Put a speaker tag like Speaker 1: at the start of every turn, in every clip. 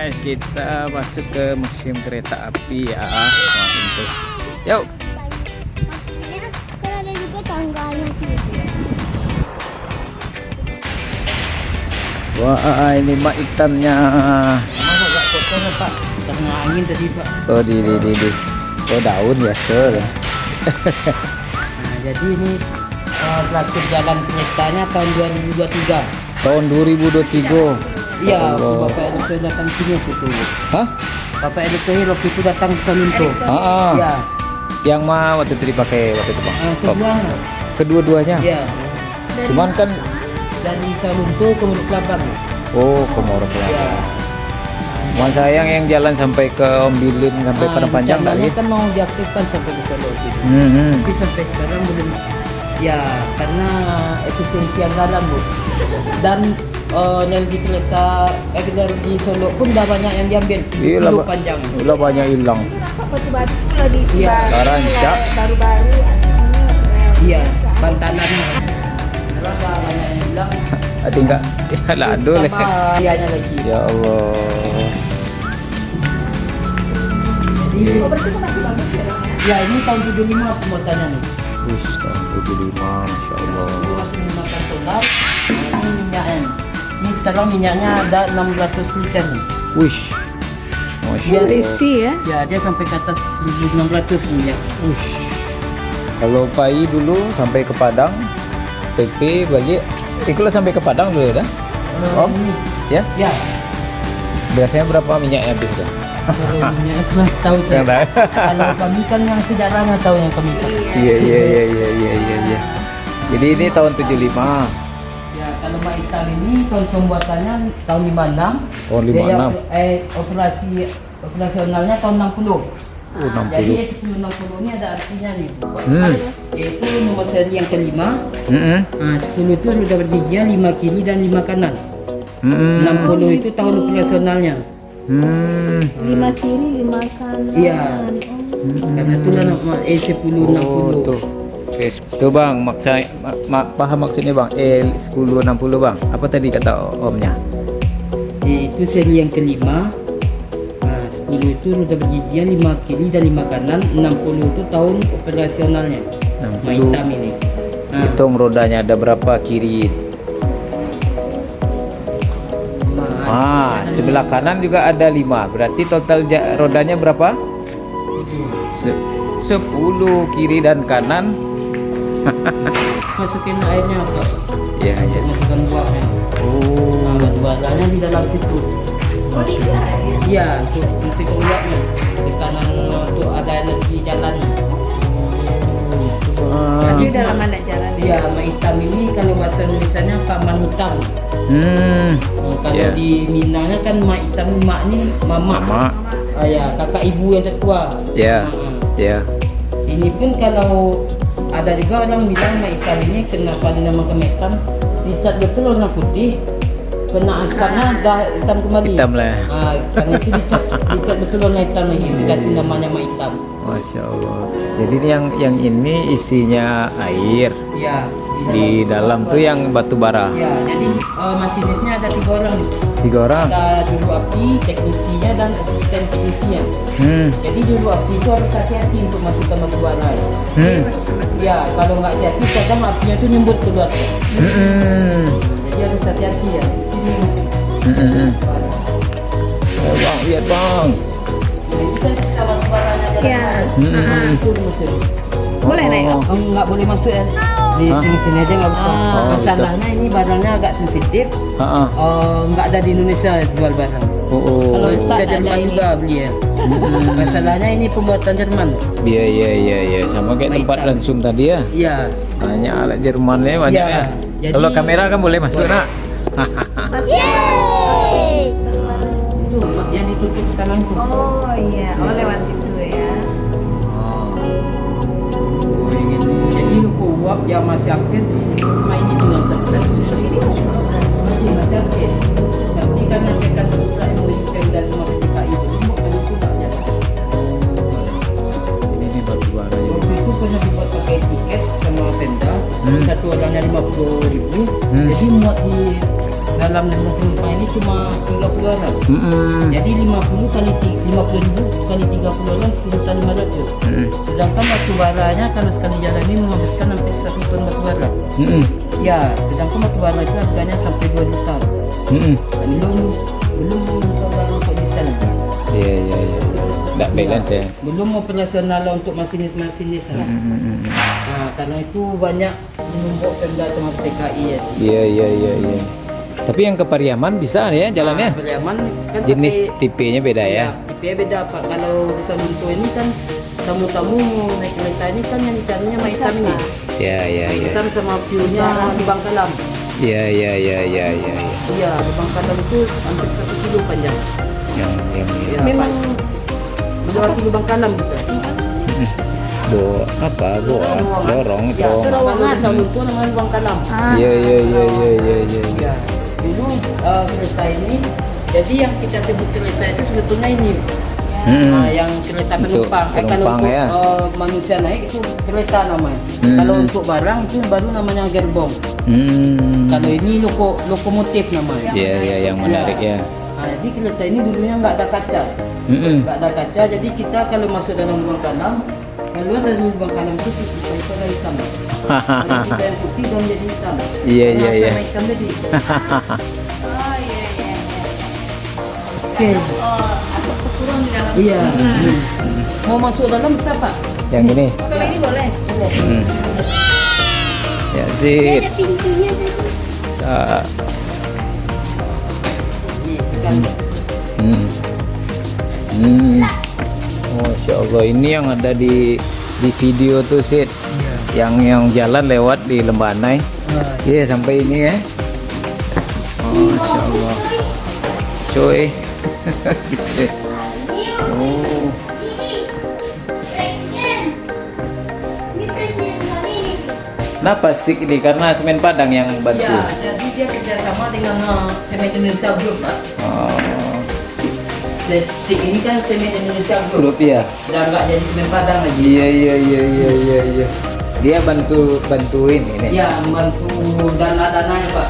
Speaker 1: guys, kita masuk ke museum kereta api ya. Wah, itu. Yuk.
Speaker 2: Maksudnya kan ada juga tangganya gitu.
Speaker 1: Wah, ini mak ikannya.
Speaker 3: Masa gak kotor Pak? Karena angin tadi Pak.
Speaker 1: Oh, di. Oh, daun ya, Sir.
Speaker 3: Nah, jadi ini terakhir jalan keretanya tahun 2023.
Speaker 1: Tahun 2023.
Speaker 3: Iya,
Speaker 1: Allah.
Speaker 3: Bapak Erick Thohir datang sini waktu itu.
Speaker 1: Hah?
Speaker 3: Bapak Erick Thohir waktu itu datang ke Saminto. Iya.
Speaker 1: Yang mah waktu itu dipakai waktu itu, Bang.
Speaker 3: Kedua.
Speaker 1: Kedua-duanya.
Speaker 3: Iya.
Speaker 1: Cuman kan
Speaker 3: Dari Saminto ke Muruk Kelabang.
Speaker 1: oh, ke Moro Kelapa.
Speaker 3: Iya.
Speaker 1: Cuman sayang yang jalan sampai ke Ombilin sampai Padang Panjang
Speaker 3: rencananya
Speaker 1: kali.
Speaker 3: kan mau diaktifkan sampai ke Solo gitu. Tapi sampai sekarang belum. Ya, karena efisiensi anggaran Bu. Dan energi kereta di Solo pun udah banyak yang diambil.
Speaker 1: Iya,
Speaker 3: Dulu panjang.
Speaker 1: udah banyak hilang.
Speaker 2: Batu-batu lagi
Speaker 3: Iya,
Speaker 1: rancak.
Speaker 2: baru-baru.
Speaker 3: Iya, bantalannya. Terus banyak yang bilang
Speaker 1: Tinggal ya lado leh.
Speaker 3: tambah ianya lagi.
Speaker 1: Ya Allah.
Speaker 3: Jadi,
Speaker 2: Berarti itu masih bagus ya, Bang, ya?
Speaker 3: ya ini tahun 75 pembuatannya nih.
Speaker 1: Wih, tahun 75, Masya Allah.
Speaker 3: Dulu masih menggunakan solar. Nah, ini minyaknya. Ini sekarang minyaknya ada 600 liter nih.
Speaker 1: Wih, Masya
Speaker 3: Dia
Speaker 1: Allah.
Speaker 2: ya.
Speaker 3: Ya, dia sampai ke atas 1600 minyak.
Speaker 1: Wih. Kalau Pai dulu sampai ke Padang, PP balik, ikulah sampai ke Padang dulu ya dah? Oh,
Speaker 3: Ini.
Speaker 1: ya?
Speaker 3: Ya,
Speaker 1: Biasanya berapa minyak yang habis dah?
Speaker 3: kalau minyak kelas tahu saya.
Speaker 1: Nggak tahu.
Speaker 3: Kalau kami kan yang sejarahnya tahu yang kami tahu.
Speaker 1: Iya. Jadi ini tahun 75.
Speaker 3: Ya, kalau Mak Hitam ini tahun pembuatannya tahun 56.
Speaker 1: Tahun
Speaker 3: Biaya
Speaker 1: 56.
Speaker 3: operasionalnya tahun 60.
Speaker 1: Oh, 60.
Speaker 3: Jadi 1060 ini ada artinya nih. Yaitu nomor seri yang kelima.
Speaker 1: Mm-mm.
Speaker 3: Nah, 10 itu sudah bergigian 5 kiri dan 5 kanan.
Speaker 1: Mm-mm.
Speaker 3: 60 itu tahun operasionalnya.
Speaker 1: Hmm.
Speaker 2: 5 kiri, 5 kanan.
Speaker 3: Iya. Karena itulah nama E1060.
Speaker 1: Oh, tuh. Tuh Bang, paham maksudnya Bang? E1060 Bang. Apa tadi kata omnya?
Speaker 3: Itu seri yang kelima. Nah, 10 itu sudah bergigian 5 kiri dan 5 kanan. 60 itu tahun operasionalnya.
Speaker 1: 60.
Speaker 3: Mak Hitam ini. Nah,
Speaker 1: Hitung rodanya ada berapa kiri? Sebelah kanan juga ada 5. Berarti total rodanya berapa? 10 kiri dan kanan.
Speaker 3: masukin airnya Pak.
Speaker 1: Ya, ya.
Speaker 3: Masukkan buahnya.
Speaker 1: Oh.
Speaker 3: Nah, batu-batanya di dalam situ. Iya, untuk masuk uapnya. Tekanan untuk ada energi jalannya.
Speaker 2: Jadi udah lama enggak jalan.
Speaker 3: Iya, Mak Hitam ini kalau bahasa Indonesianya paman hitam. Kalau
Speaker 1: Ya.
Speaker 3: di Minangnya kan Mak Hitam, mak ini mama.
Speaker 1: Mama.
Speaker 3: Ya, kakak ibu yang tertua.
Speaker 1: Ya. Ya.
Speaker 3: Ini pun kalau ada juga orang bilang Mak Hitam ini kenapa dinamakan Mak Hitam, dicat betul warna putih, kena asapnya dah hitam kembali.
Speaker 1: Hitam lah.
Speaker 3: Karena itu dicat betul warna hitam lagi, dikasih namanya Mak Hitam.
Speaker 1: Masya Allah. Jadi ini yang ini isinya air.
Speaker 3: Ya.
Speaker 1: Di dalam tuh yang batu bara.
Speaker 3: Ya, jadi masinisnya ada 3 orang.
Speaker 1: 3 orang.
Speaker 3: Ada juru api, teknisinya dan asisten teknisinya. Jadi juru api itu harus hati-hati untuk masukkan batu bara. Ya, kalau nggak hati-hati kadang apinya itu nyembur keluar. Jadi harus hati-hati ya. Di sini masih.
Speaker 1: Bang, lihat Bang.
Speaker 3: Ini kan sisa batu baranya dalam
Speaker 2: Iya.
Speaker 3: air. Itu masuk.
Speaker 2: Boleh naik?
Speaker 3: Nggak boleh masuk ya. Di sini aja nggak bisa. Masalahnya ini barangnya agak sensitif. Nggak ada di Indonesia jual barang. Kalau kita Jerman juga beli ya. Masalahnya ini pembuatan Jerman.
Speaker 1: Iya. Sama kayak tempat
Speaker 3: Hitam.
Speaker 1: langsung tadi ya.
Speaker 3: Iya.
Speaker 1: Banyak alat Jermannya banyak
Speaker 3: Iya.
Speaker 1: ya.
Speaker 3: Jadi-
Speaker 1: Kalau kamera kan boleh masuk nak.
Speaker 2: Yeay.
Speaker 3: Itu yang ditutup sekarang itu.
Speaker 2: Oh iya, lewat situ ya.
Speaker 3: Jadi lupa uap yang masih aktif cuma ini tinggal satu-satunya. Masih aktif. Tapi karena mereka terbuka yang Pemda sama PKI itu kan itu tak jalan.
Speaker 1: Ini batu bara ya.
Speaker 3: Waktu itu pernah dibuat pakai tiket sama Pemda. Satu orangnya 50.000. Jadi muat di dalam lubang penumpang ini cuma 30 orang. Jadi 50 kali 50.000 kali 30 orang 1.500. Sedangkan batu baranya kalau sekali jalan ini menghabiskan hampir 1 ton batu bara. Ya, sedangkan batu bara itu harganya sampai 2 juta. Belum saudara untuk diesel.
Speaker 1: Iya. Nggak balance ya.
Speaker 3: Belum operasional untuk masinis-masinis. Nah, karena itu banyak menumpuk Pemda sama PTKI ya.
Speaker 1: Iya. Tapi yang ke Pariaman bisa ya jalannya?
Speaker 3: Pariaman kan
Speaker 1: Jenis tipenya beda ya?
Speaker 3: tipenya beda Pak. Kalau di Sanunto ini kan tamu-tamu mau naik kereta ini kan yang dicarinya hitam ini.
Speaker 1: Iya.
Speaker 3: Hitam sama view-nya di Bangkalam.
Speaker 1: Iya.
Speaker 3: Iya, di Bangkalam itu hampir 1 kilo panjang.
Speaker 1: Yang
Speaker 3: Ya, memang 2 kilo Bangkalam gitu.
Speaker 1: Dorong
Speaker 3: Ya, kalau di Sanunto namanya Bangkalam.
Speaker 1: Iya.
Speaker 3: Ya, dulu kereta ini, jadi yang kita sebut kereta itu sebetulnya ini. Nah, yang kereta penumpang. Kalau untuk
Speaker 1: ya.
Speaker 3: manusia naik itu kereta namanya. Kalau untuk barang itu baru namanya gerbong. Kalau ini lokomotif namanya.
Speaker 1: Iya, yang menarik ya.
Speaker 3: Nah, jadi kereta ini dulunya nggak ada kaca. Nggak ada kaca, jadi kita kalau masuk dalam lubang kalam, keluar dari lubang kalam itu kita ada hitam. Kalau kita yang putih dan jadi hitam.
Speaker 1: Iya.
Speaker 3: Sama hitam jadi. Oke. Iya. Mau masuk dalam bisa Pak?
Speaker 1: Yang ini.
Speaker 2: Kalau ini boleh.
Speaker 1: Ya
Speaker 2: Ini
Speaker 1: sip.
Speaker 2: ada pintunya tadi.
Speaker 1: Masya Allah, ini yang ada di video tuh Sid. Yang jalan lewat di Lembanai. Iya sampai ini ya. Masya Allah. Coy. Oh.
Speaker 2: Ini presiden kali ini.
Speaker 1: Kenapa sih ini? Karena semen Padang yang bantu.
Speaker 3: Ya, jadi dia kerjasama dengan Semen Indonesia Group Pak.
Speaker 1: Oh.
Speaker 3: Stik ini kan Semen Indonesia Group.
Speaker 1: Grup ya.
Speaker 3: Udah nggak jadi Semen Padang lagi.
Speaker 1: Iya. Dia bantuin ini.
Speaker 3: Ya, membantu dana-dananya Pak.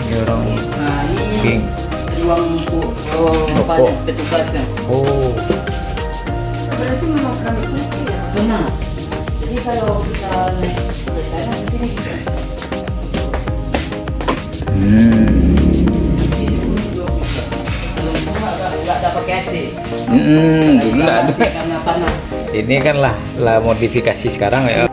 Speaker 1: Ini orang
Speaker 3: Nah, ini
Speaker 1: King.
Speaker 3: ruang untuk
Speaker 1: Rokok.
Speaker 3: petugasnya.
Speaker 1: Oh.
Speaker 2: Berarti memang pernah ya.
Speaker 3: Benar. Jadi kalau kita naik kereta nanti ini kita nggak ada pakai AC.
Speaker 1: Dulu nggak ada.
Speaker 3: Karena panas.
Speaker 1: Ini kan lah modifikasi sekarang ya.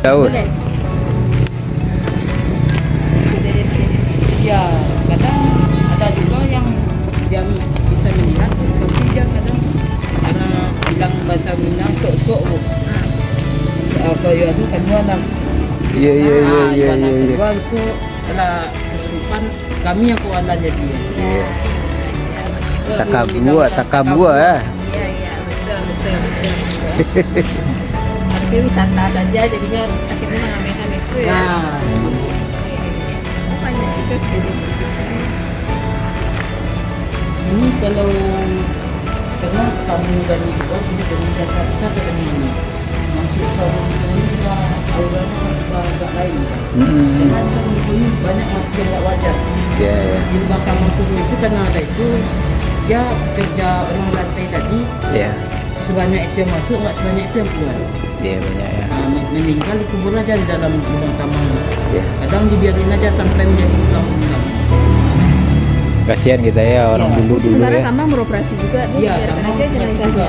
Speaker 1: Daus.
Speaker 3: Ya, kadang ada juga yang dia bisa melihat, tapi dia kadang karena bilang bahasa Minang sok-sok. Kayak itu kan lah.
Speaker 1: Iya.
Speaker 3: Kedua itu adalah kesurupan kami yang kuala jadi.
Speaker 1: Takabua ya.
Speaker 2: Iya, betul. Tapi wisata saja jadinya akhirnya mengamekan itu ya.
Speaker 3: Nah,
Speaker 2: Banyak juga gitu.
Speaker 3: ini kalau karena tamu dari luar jadi dari Jakarta ke sini masuk sarung ini juga auranya agak lain. Karena sarung ini banyak masuk yang nggak wajar.
Speaker 1: Iya.
Speaker 3: Di belakang masuk itu karena ada itu dia kerja orang lantai tadi.
Speaker 1: Iya.
Speaker 3: Sebanyak itu yang masuk, nggak sebanyak itu yang keluar.
Speaker 1: Iya banyak ya.
Speaker 3: Nah, meninggal dikubur aja di dalam lubang tambang.
Speaker 1: Iya.
Speaker 3: Kadang dibiarin aja sampai menjadi tulang-tulang.
Speaker 1: Kasihan kita ya orang
Speaker 3: Iya.
Speaker 1: dulu
Speaker 2: Sementara
Speaker 1: ya.
Speaker 2: Tambang beroperasi juga, dia
Speaker 3: Iya,
Speaker 2: biarkan
Speaker 3: Tambang
Speaker 2: aja
Speaker 3: beroperasi
Speaker 2: jenazahnya.
Speaker 3: juga.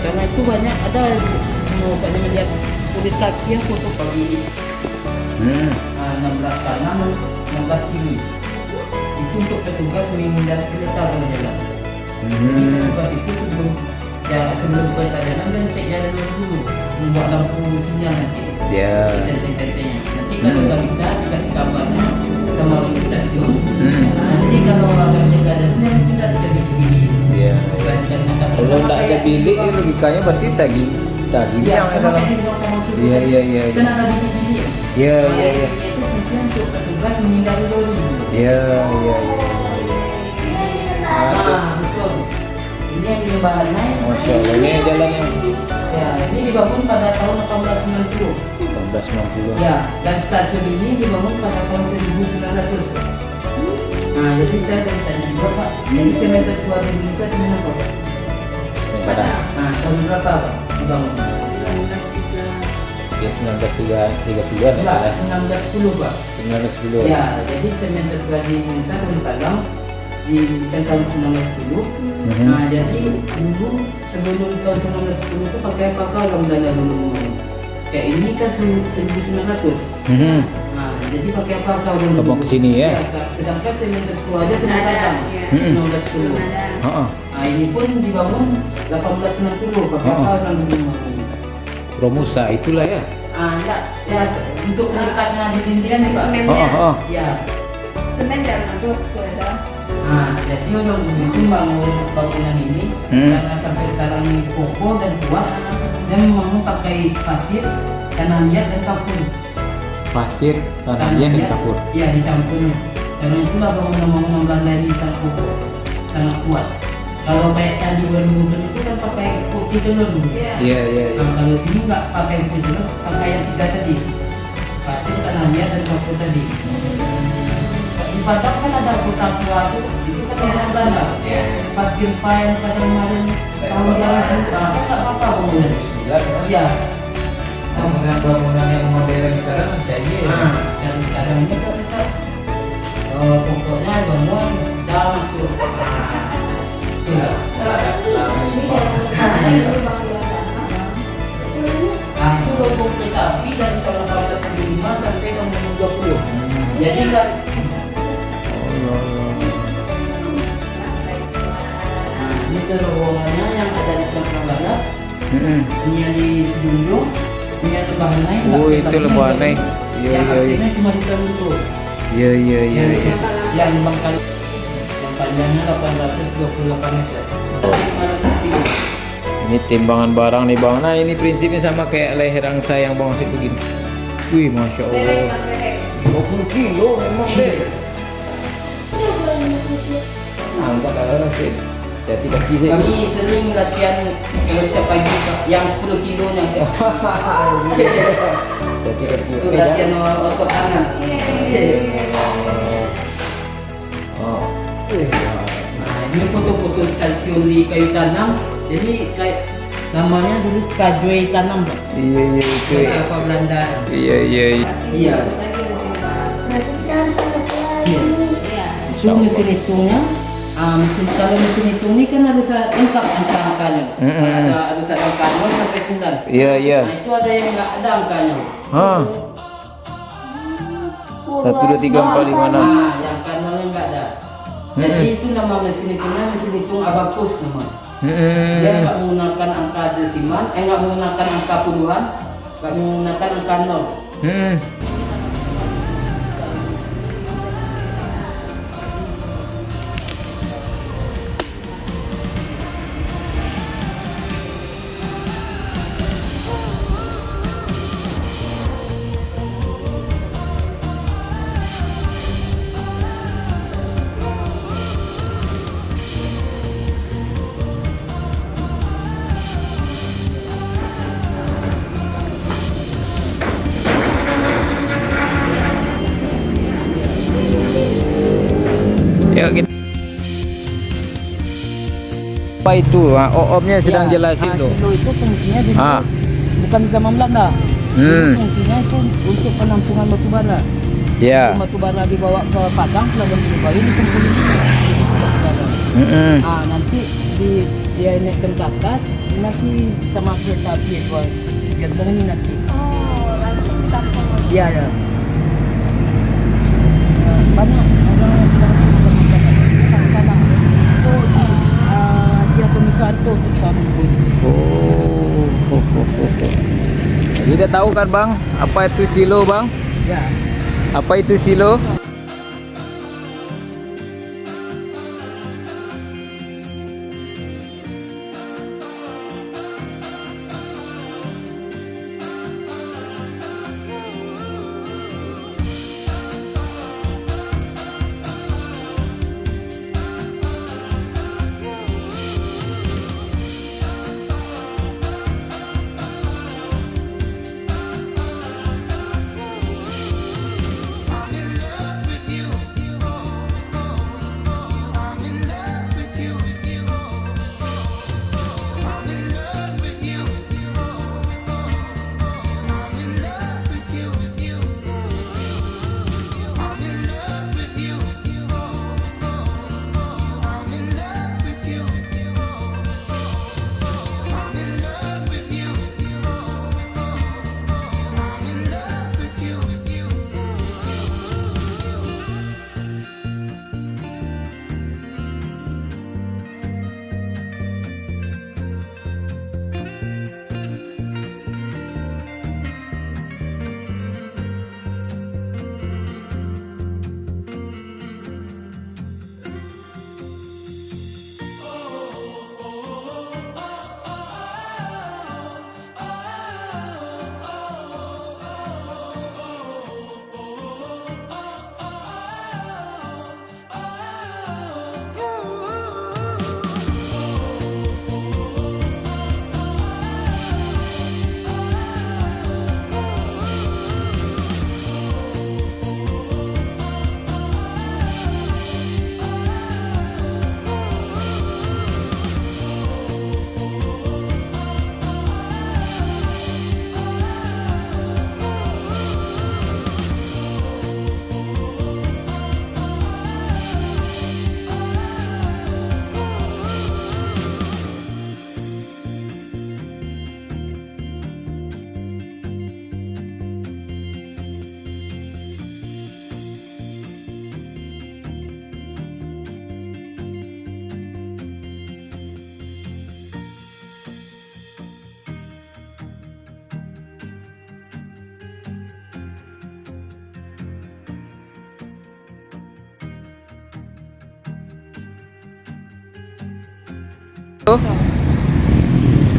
Speaker 3: Karena itu banyak ada mau pada melihat kulit kaki yang foto pagi 16 kanan 16 kiri. Itu untuk petugas menghindari kereta kalau jalan. Jadi petugas itu sebelum kereta jalan dan cek jalan dulu, membuat lampu sinyal nanti.
Speaker 1: Ya.
Speaker 3: Tenteng-tentengnya. Nanti kalau nggak bisa dikasih kabarnya sama orang di stasiun. Nanti kalau orangnya nggak ada, tidak bisa bikin.
Speaker 1: Iya. Kalau nggak ada bilik, logikanya berarti tagi yang ada dalam. Iya.
Speaker 3: Kan ada bilik-bilik.
Speaker 1: Iya.
Speaker 3: Itu fungsinya untuk petugas menghindari lori.
Speaker 1: Iya.
Speaker 3: Nah, betul. Ini yang di Bahanai.
Speaker 1: Masya Allah, ini jalan yang
Speaker 3: Ya, ini dibangun pada tahun 1890.
Speaker 1: 1860.
Speaker 3: Ya, dan stasiun ini dibangun pada tahun 1900. Nah, jadi saya tadi tanya juga Pak, jadi semen tertua di Indonesia semen apa Pak? Nah, tahun berapa Pak dibangun?
Speaker 1: Ya 1933
Speaker 3: Enggak, 1910 Pak.
Speaker 1: 1910.
Speaker 3: Ya, jadi semen tertua di Indonesia semen Padang di tahun 1910. Nah, jadi dulu sebelum tahun 1910 itu pakai apa orang Belanda dulu? Kayak ini kan 1900. Nah, jadi pakai apa orang dulu?
Speaker 1: Kampung kesini ya?
Speaker 3: Kak. Sedangkan semen tertua aja semen
Speaker 2: Ada,
Speaker 3: Padang
Speaker 2: iya.
Speaker 3: 1910.
Speaker 1: Heeh.
Speaker 3: Nah, ini pun dibangun 1860 pakai apa orang dulu bangun?
Speaker 1: Romusa itulah ya.
Speaker 3: Enggak, ya untuk mengikatnya di dinding nih Pak.
Speaker 1: Oh.
Speaker 3: Ya.
Speaker 2: Semen dan aduk ada.
Speaker 3: Nah, jadi orang dulu bangun bangunan ini karena sampai sekarang ini kokoh dan kuat, dan membangun pakai pasir, tanah liat dan kapur.
Speaker 1: Pasir, tanah liat dan kapur.
Speaker 3: Iya, dicampur. Karena itulah bangunan-bangunan Belanda ini sangat kokoh, sangat kuat. Kalau kayak Candi Borobudur itu kan pakai putih telur.
Speaker 1: Iya.
Speaker 3: Nah, kalau sini nggak pakai putih telur, pakai yang tiga tadi. Pasir, tanah liat dan kapur tadi. Di Padang kan ada kota tua itu kan orang Belanda. Pas gempa yang pada kemarin tahun yang kan nggak apa-apa bangunan. Iya.
Speaker 1: Bangunan yang modern sekarang jadi.
Speaker 3: Dan sekarang ini kan kita pokoknya bangun dah masuk. Nah, itu logo kereta api dari tahun 1875 sampai tahun 2020. Jadi kan ini terowongannya yang ada di Sumatera Barat, ini yang di Sedundung, ini yang Lebahanai.
Speaker 1: Oh, itu Lebahanai. Iya.
Speaker 3: Artinya cuma di Sedundung.
Speaker 1: Iya.
Speaker 3: Yang Bangkali, yang panjangnya 828 meter. 500 kilo.
Speaker 1: Ini timbangan barang nih bang. Nah ini prinsipnya sama kayak leher angsa yang bang maksud begini. Wih, masya Allah. 20 kilo memang deh. Nah, enggak ada sih. Jadi kaki sih.
Speaker 3: Kami sering latihan kalau setiap pagi Pak, yang 10 kilonya.
Speaker 1: Jadi kaki.
Speaker 3: Itu latihan otot tangan.
Speaker 1: Oh.
Speaker 3: Nah, ini foto-foto stasiun di kayu tanam. Jadi kayak namanya dulu Kajwe Tanam, Pak.
Speaker 1: Iya itu.
Speaker 3: Siapa Belanda?
Speaker 1: Iya.
Speaker 3: Iya. Iya. Itu mesin hitungnya. Kalau mesin hitung ini kan harus lengkap angka-angkanya. Kalau harus ada angka 0 sampai 9.
Speaker 1: Iya.
Speaker 3: Nah, itu ada yang nggak ada angkanya.
Speaker 1: 1, 2, 3, 4, 5, 6.
Speaker 3: Nah, yang angka 0 yang nggak ada. Jadi itu nama mesin hitungnya mesin hitung abakus namanya. Dia nggak menggunakan angka desimal, nggak menggunakan angka puluhan, nggak menggunakan angka 0.
Speaker 1: Yuk kita. Apa itu? Omnya sedang jelasin tuh.
Speaker 3: Silo itu fungsinya dulu bukan di zaman Belanda. Fungsinya itu untuk penampungan batu bara.
Speaker 1: Ya.
Speaker 3: Batu bara dibawa ke Padang, lalu dibawa ini kumpulin. Nanti dia naikkan ke atas, nanti sama kereta api itu gantung ini nanti.
Speaker 2: Oh, langsung ditampung.
Speaker 3: Ya. Banyak orang yang sedang menggunakan sana. Dia pemisahan tu untuk satu.
Speaker 1: Kita tahu kan bang, apa itu silo bang?
Speaker 3: Ya.
Speaker 1: Apa itu silo?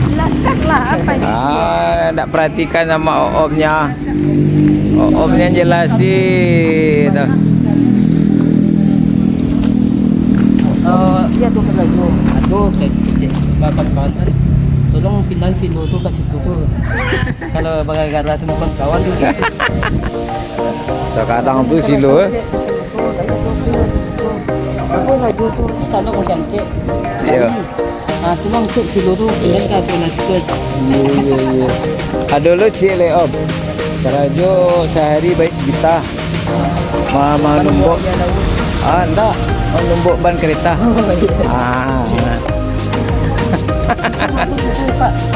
Speaker 2: Jelaskanlah apa ini.
Speaker 1: Tak perhatikan sama omnya. Omnya jelasin.
Speaker 3: Iya tuh kan aduh, bapak kawan, tolong pindahin silo tuh ke situ tuh. Kalau gara-gara semua kawan tuh.
Speaker 1: Sekarang tuh silo.
Speaker 3: Aku lagi tuh di sana mau cangkek.
Speaker 1: Iya.
Speaker 3: Cuma untuk silo tuh pindahin ke zona situ.
Speaker 1: Iya. Ada lu cile om. Karajo sehari baik sejuta. Mama numbuk. Enggak. Oh, numbuk ban kereta.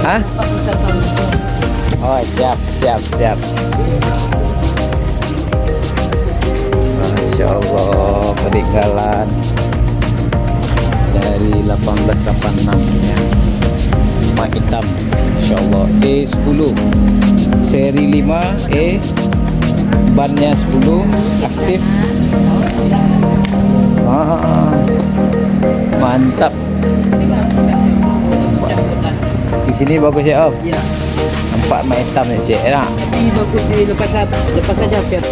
Speaker 1: Hah? Oh, siap. Masya Allah, peninggalan dari 1886 ya. Mak hitam, Masya Allah. E10 seri 5 bannya 10 aktif. Mantap. Di sini bagus ya Om.
Speaker 3: Iya.
Speaker 1: Nampak mak hitam ni cik. Enak.
Speaker 3: Tapi bagus lepas saja biar